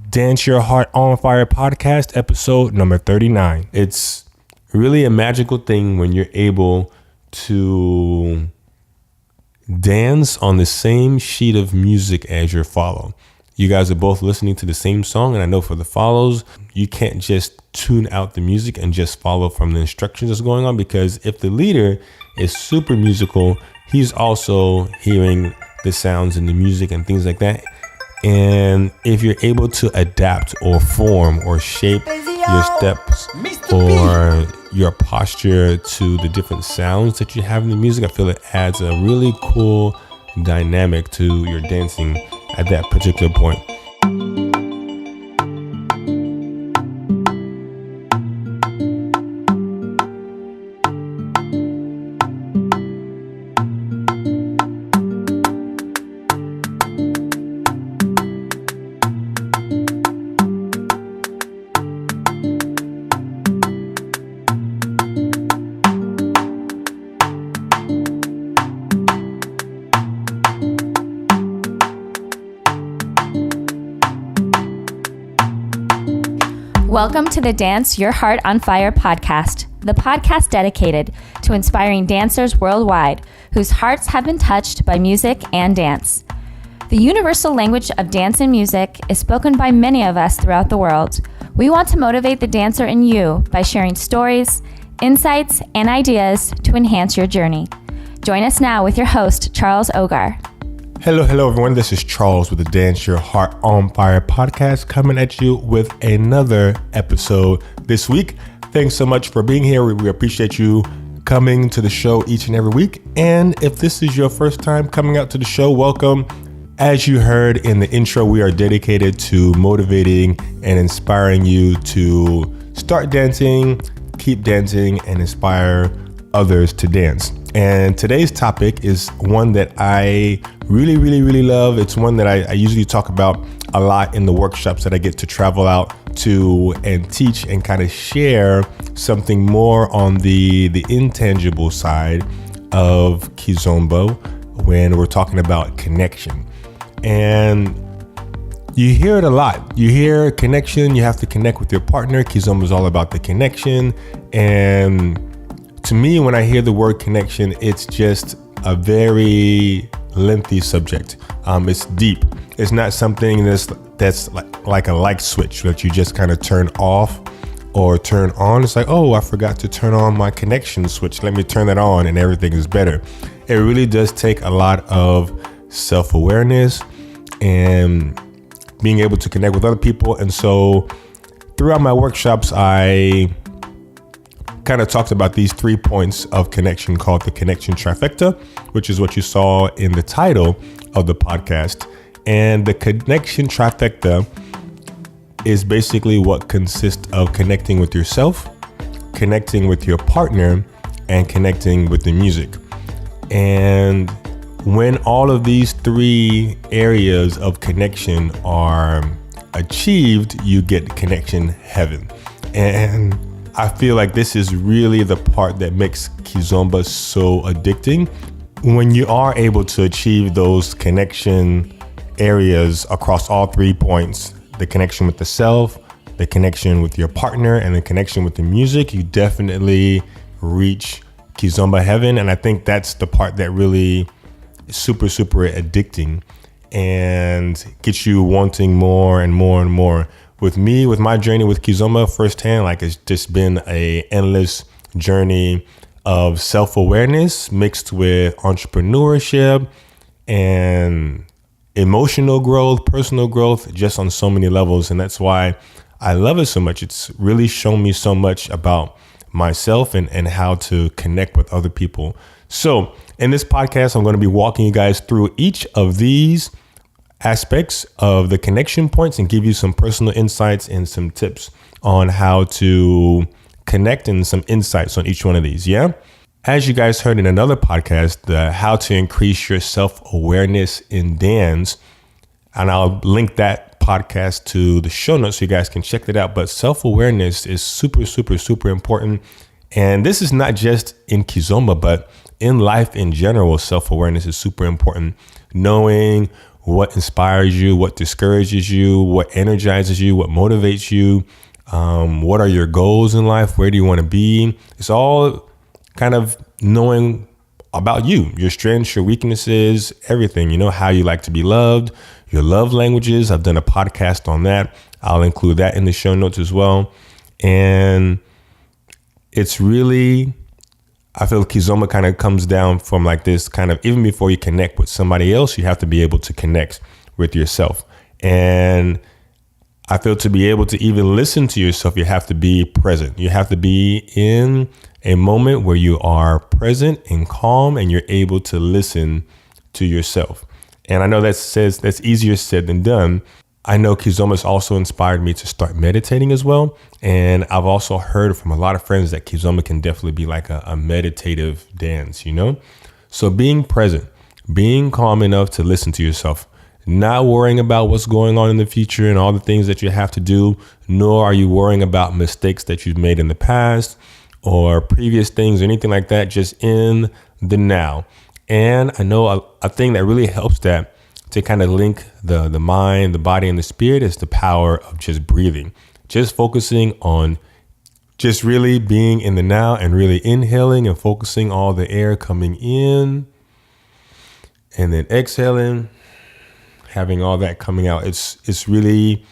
Dance Your Heart on Fire podcast, episode number 39. It's really a magical thing when you're able to dance on the same sheet of music as your follow. You guys are both listening to the same song, and I know for the follows, you can't just tune out the music and just follow from the instructions that's going on, because if the leader is super musical, he's also hearing the sounds and the music and things like that. And if you're able to adapt or form or shape your steps or your posture to the different sounds that you have in the music, I feel it adds a really cool dynamic to your dancing at that particular point. Welcome to the Dance Your Heart on Fire podcast, the podcast dedicated to inspiring dancers worldwide whose hearts have been touched by music and dance. The universal language of dance and music is spoken by many of us throughout the world. We want to motivate the dancer in you by sharing stories, insights, and ideas to enhance your journey. Join us now with your host, Charles Ogar. Hello, everyone. This is Charles with the Dance Your Heart on Fire podcast, coming at you with another episode this week. Thanks so much for being here. We appreciate you coming to the show each and every week. And if this is your first time coming out to the show, welcome. As you heard in the intro, we are dedicated to motivating and inspiring you to start dancing, keep dancing, and inspire others to dance. And today's topic is one that I really love. It's one that I usually talk about a lot in the workshops that I get to travel out to and teach and kind of share something more on the intangible side of Kizomba when we're talking about connection. And you hear it a lot. You hear connection, you have to connect with your partner. Kizomba is all about the connection. And to me, when I hear the word connection, it's just a very lengthy subject. It's deep. It's not something that's like a light switch that you just kind of turn off or turn on. It's like, oh, I forgot to turn on my connection switch. Let me turn that on and everything is better. It really does take a lot of self-awareness and being able to connect with other people. And so throughout my workshops, I kind of talked about these 3 points of connection called the Connection Trifecta, which is what you saw in the title of the podcast. And the Connection Trifecta is basically what consists of connecting with yourself, connecting with your partner, and connecting with the music. And when all of these 3 areas of connection are achieved, you get connection heaven. And I feel like this is really the part that makes Kizomba so addicting. When you are able to achieve those connection areas across all 3 points, the connection with the self, the connection with your partner, and the connection with the music, you definitely reach Kizomba heaven. And I think that's the part that really is super addicting and gets you wanting more and more and more. With me, with my journey with Kizomba firsthand, like it's just been a endless journey of self-awareness mixed with entrepreneurship and emotional growth, personal growth, just on so many levels. And that's why I love it so much. It's really shown me so much about myself and how to connect with other people. So in this podcast, I'm going to be walking you guys through each of these aspects of the connection points and give you some personal insights and some tips on how to connect and some insights on each one of these. Yeah. As you guys heard in another podcast, the how to increase your self-awareness in dance, and I'll link that podcast to the show notes so you guys can check that out. But self-awareness is super important. And this is not just in Kizomba, but in life in general, self-awareness is super important. Knowing what inspires you, what discourages you, what energizes you, what motivates you, what are your goals in life, where do you want to be. It's all kind of knowing about you, your strengths, your weaknesses, everything, how you like to be loved, your love languages. I've done a podcast on that. I'll include that in the show notes as well. And it's really, I feel Kizomba kind of comes down from like this kind of, even before you connect with somebody else, you have to be able to connect with yourself. And I feel to be able to even listen to yourself, you have to be present. You have to be in a moment where you are present and calm and you're able to listen to yourself. And I know that's easier said than done. I know Kizomba's also inspired me to start meditating as well. And I've also heard from a lot of friends that Kizomba can definitely be like a meditative dance, So being present, being calm enough to listen to yourself, not worrying about what's going on in the future and all the things that you have to do, nor are you worrying about mistakes that you've made in the past or previous things or anything like that, just in the now. And I know a thing that really helps that to kind of link the mind, the body, and the spirit is the power of just breathing, just focusing on just really being in the now and really inhaling and focusing all the air coming in and then exhaling, having all that coming out. It's really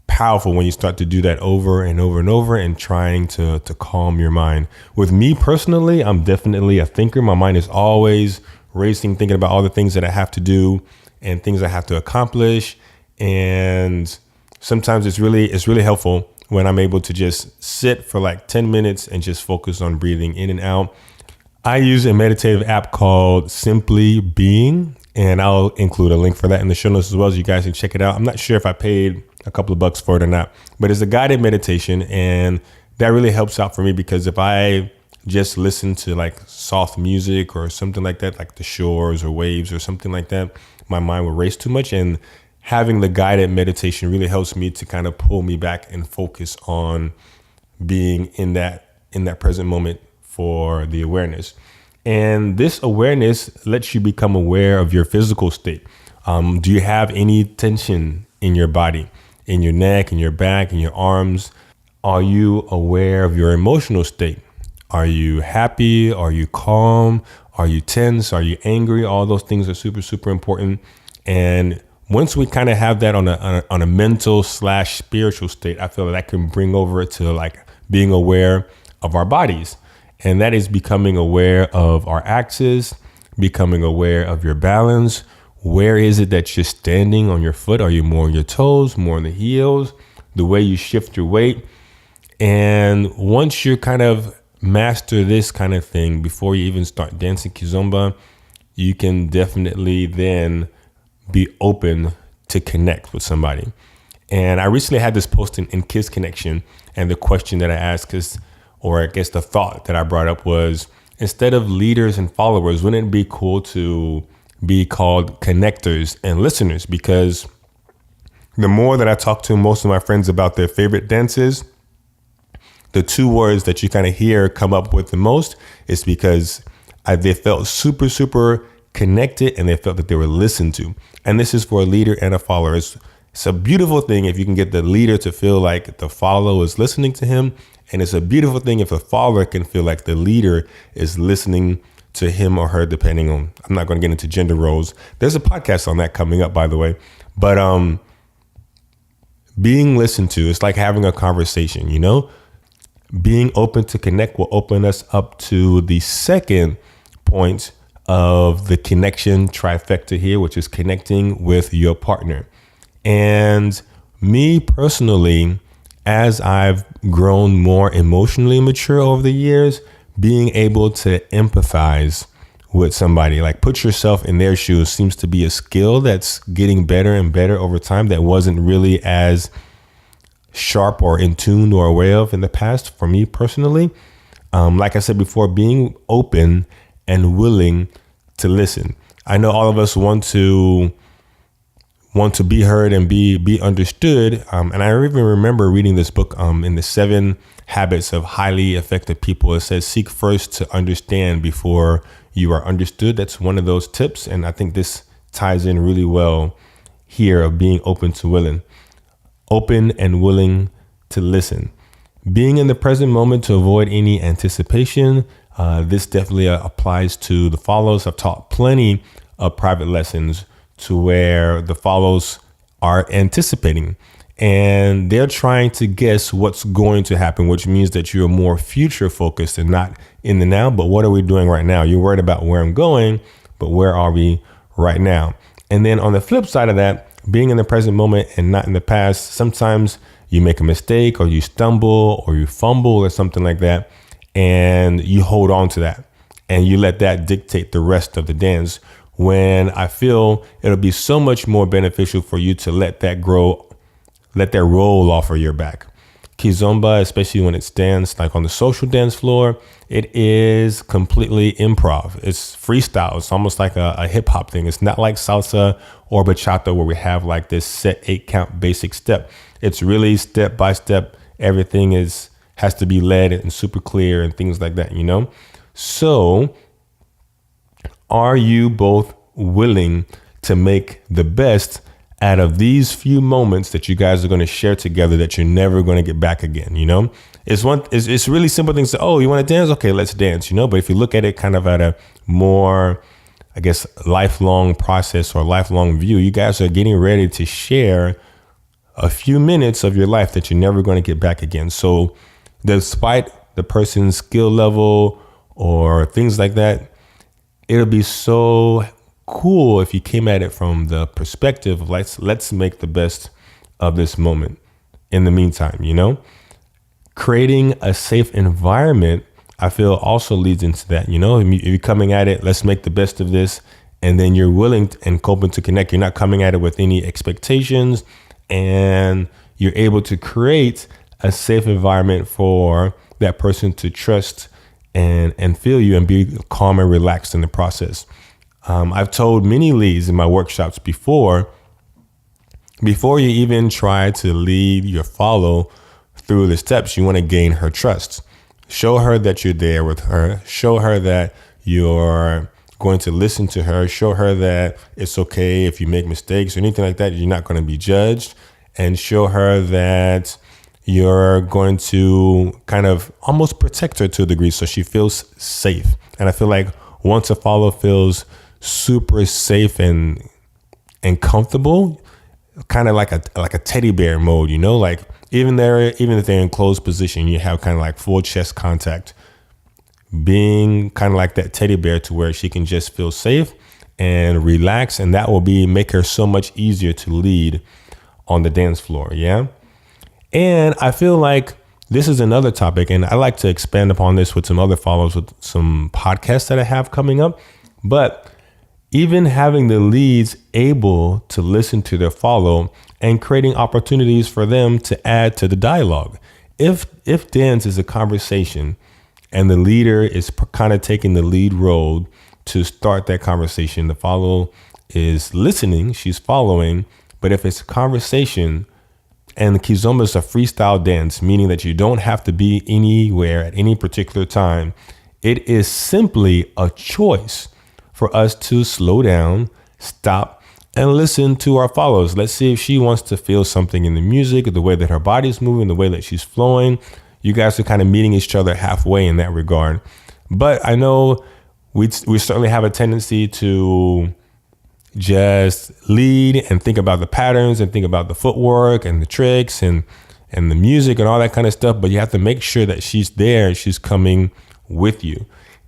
powerful when you start to do that over and over and over and trying to calm your mind. With me personally, I'm definitely a thinker. My mind is always racing, thinking about all the things that I have to do and things I have to accomplish. And sometimes it's really helpful when I'm able to just sit for like 10 minutes and just focus on breathing in and out. I use a meditative app called Simply Being, and I'll include a link for that in the show notes as well, so you guys can check it out. I'm not sure if I paid a couple of bucks for it or not, but it's a guided meditation, and that really helps out for me because if I just listen to like soft music or something like that, like the shores or waves or something like that, my mind will race too much. And having the guided meditation really helps me to kind of pull me back and focus on being in that present moment for the awareness. And this awareness lets you become aware of your physical state. Do you have any tension in your body, in your neck, in your back, in your arms? Are you aware of your emotional state? Are you happy? Are you calm? Are you tense? Are you angry? All those things are super, super important. And once we kind of have that on a mental / spiritual state, I feel that can bring over it to like being aware of our bodies. And that is becoming aware of our axis, becoming aware of your balance. Where is it that you're standing on your foot? Are you more on your toes, more on the heels, the way you shift your weight? And once you kind of master this kind of thing before you even start dancing Kizomba, you can definitely then be open to connect with somebody. And I recently had this post in Kids Connection, and the question that I asked is, or I guess the thought that I brought up was, instead of leaders and followers, wouldn't it be cool to be called connectors and listeners? Because the more that I talk to most of my friends about their favorite dances, the two words that you kind of hear come up with the most is because they felt super, super connected and they felt that they were listened to. And this is for a leader and a follower. It's a beautiful thing if you can get the leader to feel like the follower is listening to him. And it's a beautiful thing if the follower can feel like the leader is listening to him or her, depending on, I'm not going to get into gender roles. There's a podcast on that coming up, by the way. But being listened to, it's like having a conversation, Being open to connect will open us up to the second point of the connection trifecta here, which is connecting with your partner. And me personally, as I've grown more emotionally mature over the years, being able to empathize with somebody, like put yourself in their shoes, seems to be a skill that's getting better and better over time that wasn't really as sharp or in tune or aware of in the past for me personally. Like I said before, being open and willing to listen. I know all of us want to be heard and be understood. And I even remember reading this book in the 7 Habits of Highly Effective People. It says, seek first to understand before you are understood. That's one of those tips. And I think this ties in really well here of being open and willing to listen. Being in the present moment to avoid any anticipation. This definitely applies to the follows. I've taught plenty of private lessons to where the follows are anticipating and they're trying to guess what's going to happen, which means that you're more future focused and not in the now. But what are we doing right now? You're worried about where I'm going, but where are we right now? And then on the flip side of that, being in the present moment and not in the past, sometimes you make a mistake or you stumble or you fumble or something like that, and you hold on to that and you let that dictate the rest of the dance, when I feel it'll be so much more beneficial for you to let that roll off of your back. Kizomba, especially when it's danced like on the social dance floor, it is completely improv. It's freestyle. It's almost like a hip hop thing. It's not like salsa or bachata where we have like this set 8 count basic step. It's really step by step. Everything has to be led and super clear and things like that, So are you both willing to make the best out of these few moments that you guys are going to share together that you're never going to get back again? It's really simple things. Oh, you want to dance? Okay, let's dance, But if you look at it kind of at a more, I guess, lifelong process or lifelong view, you guys are getting ready to share a few minutes of your life that you're never going to get back again. So despite the person's skill level or things like that, it'll be so cool if you came at it from the perspective of let's make the best of this moment in the meantime, Creating a safe environment, I feel, also leads into that, If you're coming at it, let's make the best of this, and then you're willing and open to connect. You're not coming at it with any expectations, and you're able to create a safe environment for that person to trust and feel you and be calm and relaxed in the process. I've told many leads in my workshops before you even try to lead your follow through the steps, you want to gain her trust. Show her that you're there with her. Show her that you're going to listen to her. Show her that it's okay if you make mistakes or anything like that. You're not going to be judged. And show her that you're going to kind of almost protect her to a degree so she feels safe. And I feel like once a follow feels super safe and comfortable, kind of like a teddy bear mode, like even if they're in closed position, you have kind of like full chest contact, being kind of like that teddy bear to where she can just feel safe and relax. And that will make her so much easier to lead on the dance floor. Yeah. And I feel like this is another topic, and I like to expand upon this with some other follows with some podcasts that I have coming up. But even having the leads able to listen to their follow and creating opportunities for them to add to the dialogue. If dance is a conversation and the leader is kind of taking the lead role to start that conversation, the follow is listening, she's following. But if it's a conversation, and the Kizomba is a freestyle dance, meaning that you don't have to be anywhere at any particular time. It is simply a choice for us to slow down, stop, and listen to our follows. Let's see if she wants to feel something in the music, the way that her body's moving, the way that she's flowing. You guys are kind of meeting each other halfway in that regard. But I know we certainly have a tendency to just lead and think about the patterns and think about the footwork and the tricks and the music and all that kind of stuff. But you have to make sure that she's there and she's coming with you.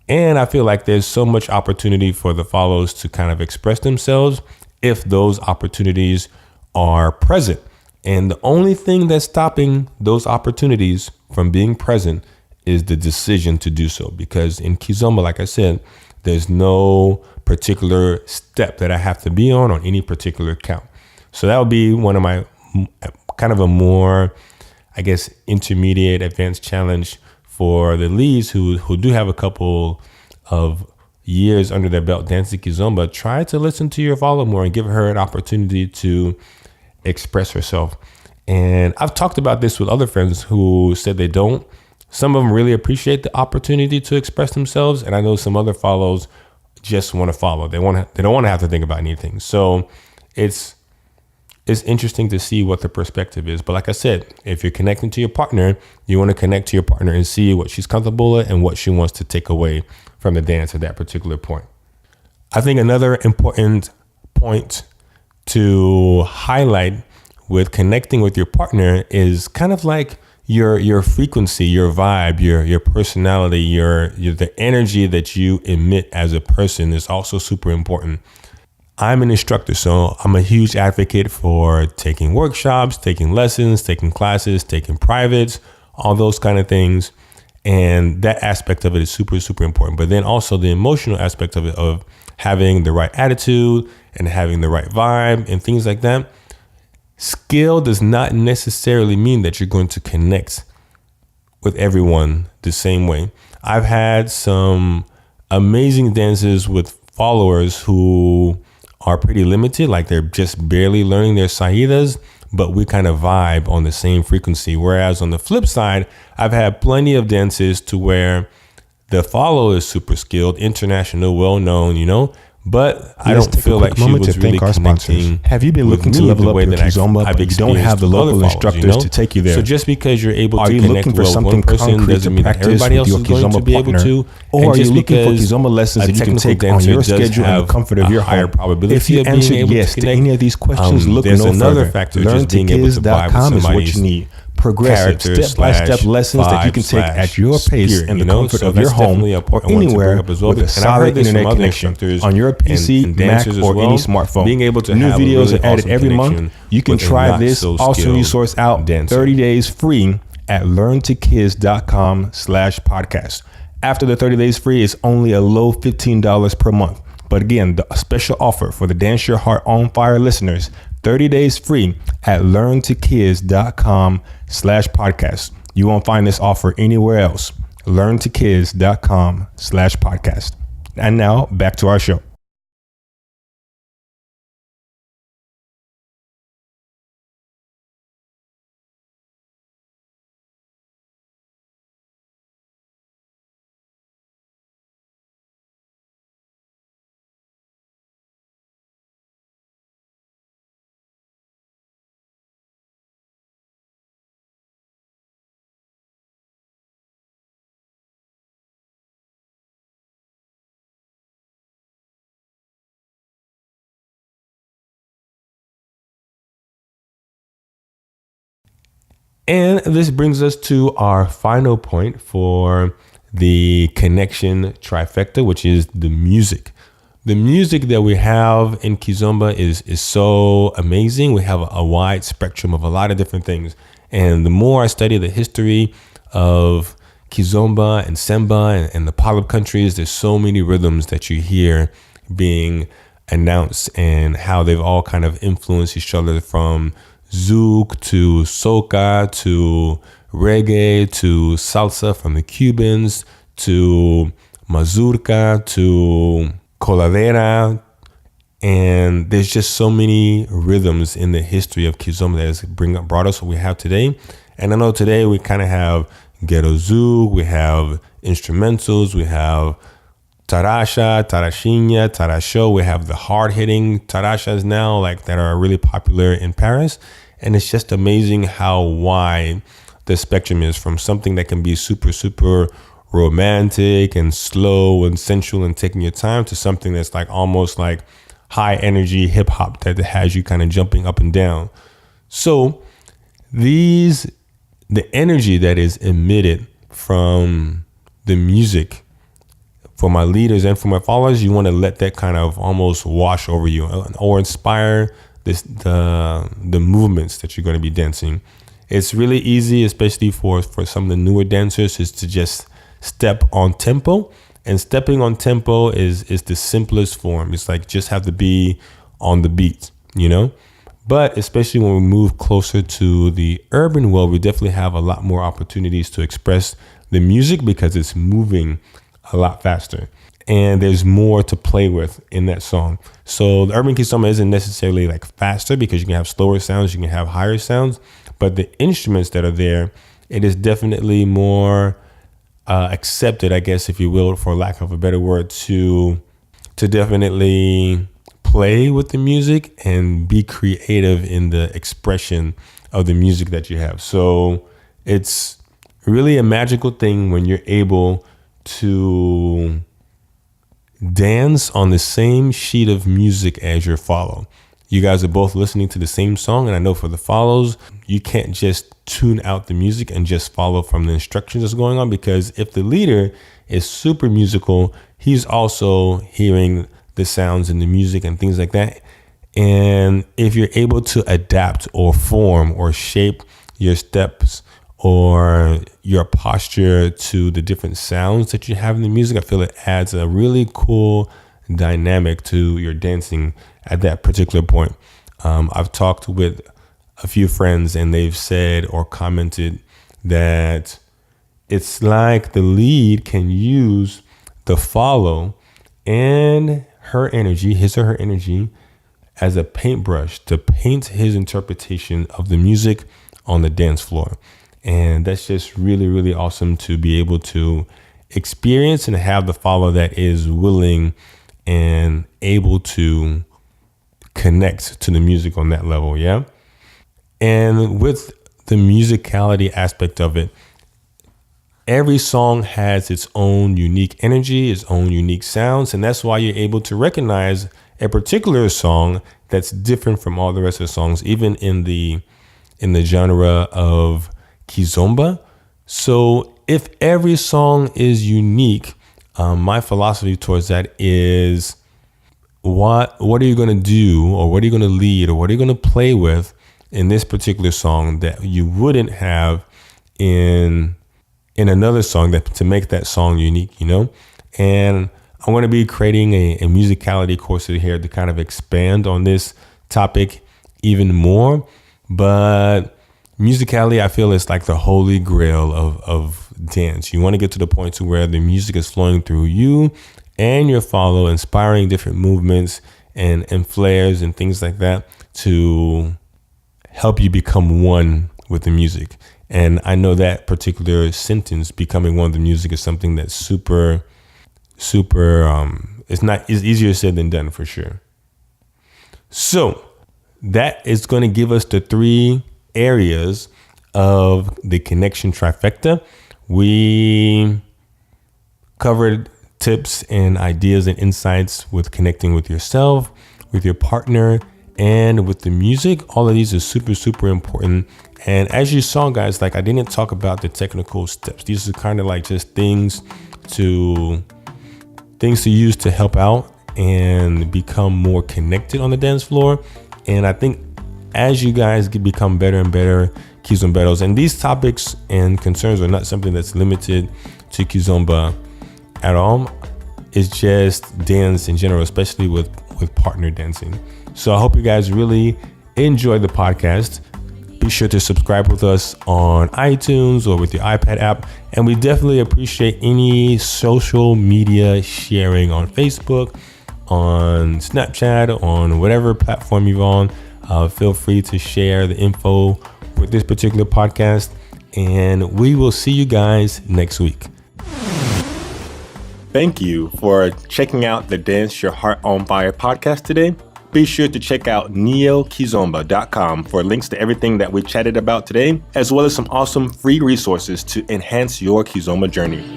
And I feel like there's so much opportunity for the follows to kind of express themselves if those opportunities are present. And the only thing that's stopping those opportunities from being present is the decision to do so. Because in Kizomba, like I said, there's no particular step that I have to be on any particular count. So that would be one of my kind of a more, I guess, intermediate advanced challenge for the leads who do have a couple of years under their belt dancing Kizomba. Try to listen to your follow more and give her an opportunity to express herself. And I've talked about this with other friends who said they don't. Some of them really appreciate the opportunity to express themselves. And I know some other follows just want to follow. They don't want to have to think about anything. So it's interesting to see what the perspective is. But like I said, if you're connecting to your partner, you want to connect to your partner and see what she's comfortable with and what she wants to take away from the dance at that particular point. I think another important point to highlight with connecting with your partner is kind of like your frequency, your vibe, your personality, your the energy that you emit as a person is also super important. I'm an instructor, so I'm a huge advocate for taking workshops, taking lessons, taking classes, taking privates, all those kind of things. And that aspect of it is super, super important. But then also the emotional aspect of it, of having the right attitude and having the right vibe and things like that. Skill does not necessarily mean that you're going to connect with everyone the same way. I've had some amazing dancers with followers who are pretty limited, like they're just barely learning their saidas, but we kind of vibe on the same frequency. Whereas on the flip side, I've had plenty of dances to where the follower is super skilled, international, well-known, but I don't feel like she was really connecting. Have you been looking to level up your Kizomba, but you don't have the local instructors to take you there? So just because you're able to connect well with one person doesn't mean that everybody else is going to be able to. Or are you looking for Kizomba lessons that you can take on your schedule and the comfort of your home? If you answered yes to any of these questions, look no further. LearnToKids.com is what you need. Progressive, step-by-step lessons that you can take at your pace in the comfort of your home or anywhere with a solid internet connection on your PC, Mac, or any smartphone. Being able to New videos are added every month. You can try this awesome resource out 30 days free at LearnToKids.com/podcast. After the 30 days free, it's only a low $15 per month. But again, the special offer for the Dance Your Heart on Fire listeners, 30 days free at LearnToKids.com/podcast. You won't find this offer anywhere else. LearnToKids.com/podcast. And now back to our show. And this brings us to our final point for the Connection Trifecta, which is the music. The music that we have in Kizomba is so amazing. We have a wide spectrum of a lot of different things. And the more I study the history of Kizomba and Semba and the Palab countries, there's so many rhythms that you hear being announced and how they've all kind of influenced each other, from zouk to soca to reggae to salsa from the Cubans to mazurka to coladera. And there's just so many rhythms in the history of Kizomba that has brought us what we have today. And I know today we kind of have ghetto zouk, we have instrumentals, we have tarasha, tarashinha, tarasho. We have the hard-hitting tarashas now, like that are really popular in Paris. And it's just amazing how wide the spectrum is, from something that can be super, super romantic and slow and sensual and taking your time to something that's like almost like high energy hip hop that has you kind of jumping up and down. So the energy that is emitted from the music, for my leaders and for my followers, you want to let that kind of almost wash over you or inspire the movements that you're going to be dancing. It's really easy, especially for some of the newer dancers, is to just step on tempo. And stepping on tempo is the simplest form. It's like just have to be on the beat, But especially when we move closer to the urban world, we definitely have a lot more opportunities to express the music because it's moving a lot faster. And there's more to play with in that song. So the urban kizomba isn't necessarily like faster, because you can have slower sounds, you can have higher sounds, but the instruments that are there, it is definitely more accepted, I guess, if you will, for lack of a better word, to to definitely play with the music and be creative in the expression of the music that you have. So it's really a magical thing when you're able to dance on the same sheet of music as your follow. You guys are both listening to the same song, and I know for the follows, you can't just tune out the music and just follow from the instructions that's going on, because if the leader is super musical, he's also hearing the sounds and the music and things like that. And if you're able to adapt or form or shape your steps or your posture to the different sounds that you have in the music, I feel it adds a really cool dynamic to your dancing at that particular point. I've talked with a few friends and they've said or commented that it's like the lead can use the follow and her energy, his or her energy, as a paintbrush to paint his interpretation of the music on the dance floor. And that's just really, really awesome to be able to experience and have the follow that is willing and able to connect to the music on that level. Yeah. And with the musicality aspect of it, every song has its own unique energy, its own unique sounds. And that's why you're able to recognize a particular song that's different from all the rest of the songs, even in the genre of kizomba. So if every song is unique, my philosophy towards that is what are you going to do, or what are you going to lead, or what are you going to play with in this particular song that you wouldn't have in another song that to make that song unique, you know? And I'm going to be creating a musicality course here to kind of expand on this topic even more. But musicality, I feel, is like the holy grail of dance. You want to get to the point to where the music is flowing through you and your follow, inspiring different movements and flares and things like that to help you become one with the music. And I know that particular sentence, becoming one with the music, is something that's super, it's easier said than done for sure. So that is going to give us the 3 areas of the Connection Trifecta. We covered tips and ideas and insights with connecting with yourself, with your partner, and with the music. All of these are super, super important. And as you saw, guys, like I didn't talk about the technical steps. These are kind of like just things to use to help out and become more connected on the dance floor. And I think as you guys become better and better Kizomberos, and these topics and concerns are not something that's limited to Kizomba at all. It's just dance in general, especially with partner dancing. So I hope you guys really enjoy the podcast. Be sure to subscribe with us on iTunes or with your iPad app. And we definitely appreciate any social media sharing on Facebook, on Snapchat, on whatever platform you're on. Feel free to share the info with this particular podcast. And we will see you guys next week. Thank you for checking out the Dance Your Heart on Fire podcast today. Be sure to check out neokizomba.com for links to everything that we chatted about today, as well as some awesome free resources to enhance your Kizomba journey.